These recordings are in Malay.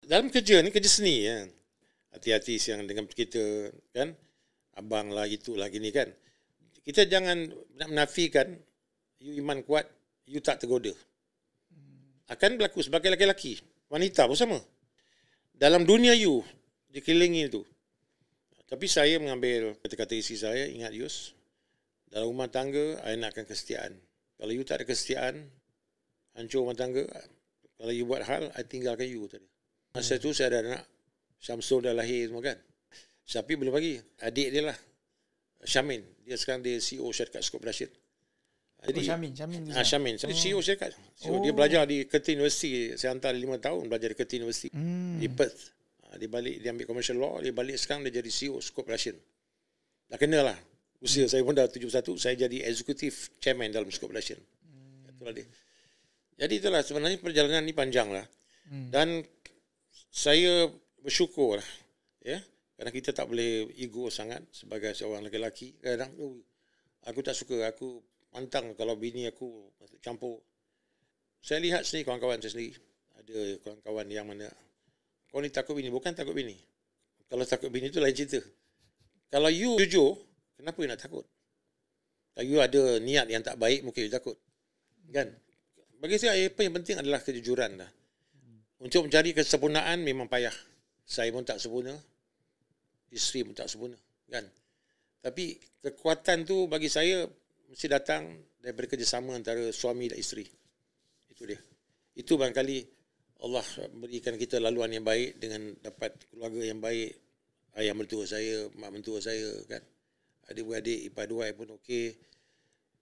dalam kerja ni, kerja seni kan. Hati-hati siang dengan kita kan. Abang lah, itulah gini kan. Kita jangan nak menafikan you iman kuat, you tak tergoda. Akan berlaku sebagai lelaki-lelaki. Wanita pun sama. Dalam dunia you, dikelilingi itu. Tapi saya mengambil kata-kata isi saya, ingat Yus, dalam rumah tangga, I nakkan kesetiaan. Kalau you tak ada kesetiaan, hancur rumah tangga. Kalau you buat hal, I tinggalkan you tadi. Masa tu saya ada anak, Syamsul dah lahir semua kan. Tapi belum lagi, adik dia lah, Syamin. Dia sekarang dia CEO syarikat Skop Rashid. Jadi, Syamin. Saya CEO syarikat. Dia belajar di Curtin University. Saya hantar 5 tahun belajar di Curtin University. Di Perth. Dia balik, dia ambil commercial law. Dia balik sekarang dia jadi CEO Skop Rashid. Dah kena lah. Usia saya pun dah 71. Saya jadi executive chairman dalam Skop Rashid. Itulah dia. Jadi itulah sebenarnya perjalanan ni panjang lah. Dan saya bersyukur lah. Ya. Kerana kita tak boleh ego sangat sebagai seorang lelaki. Kadang aku tak suka, aku pantang kalau bini aku campur. Saya lihat sendiri kawan-kawan saya sendiri. Ada kawan-kawan yang mana, kau ni takut bini, bukan takut bini. Kalau takut bini itu lain cerita. Kalau you jujur, kenapa you nak takut? Kalau you ada niat yang tak baik, mungkin you takut. Kan? Bagi saya, apa yang penting adalah kejujuran dah. Untuk mencari kesempurnaan memang payah. Saya pun tak sempurna. Isteri pun tak sempurna, kan? Tapi kekuatan tu bagi saya mesti datang daripada kerjasama antara suami dan isteri. Itu dia. Itu barangkali Allah berikan kita laluan yang baik dengan dapat keluarga yang baik. Ayah mentua saya, mak mentua saya, kan? Adik-beradik, ipar dua pun okey.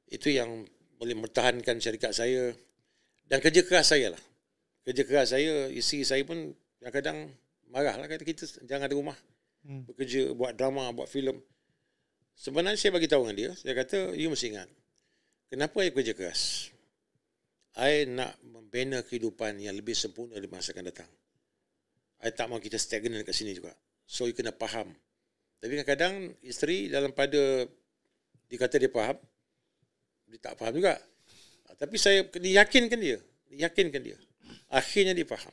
Itu yang boleh mempertahankan syarikat saya. Dan kerja keras saya lah. Kerja keras saya, isteri saya pun kadang-kadang marah lah. Kata kita jangan ada rumah. Bekerja, buat drama, buat filem. Sebenarnya saya bagi tahu dengan dia, saya kata, you mesti ingat, kenapa saya kerja keras? I nak membina kehidupan yang lebih sempurna di masa akan datang. I tak mahu kita stagnan kat sini juga. So, you kena faham. Tapi kadang-kadang isteri dalam pada dikata dia faham, dia tak faham juga. Tapi saya diyakinkan dia. Akhirnya dia faham.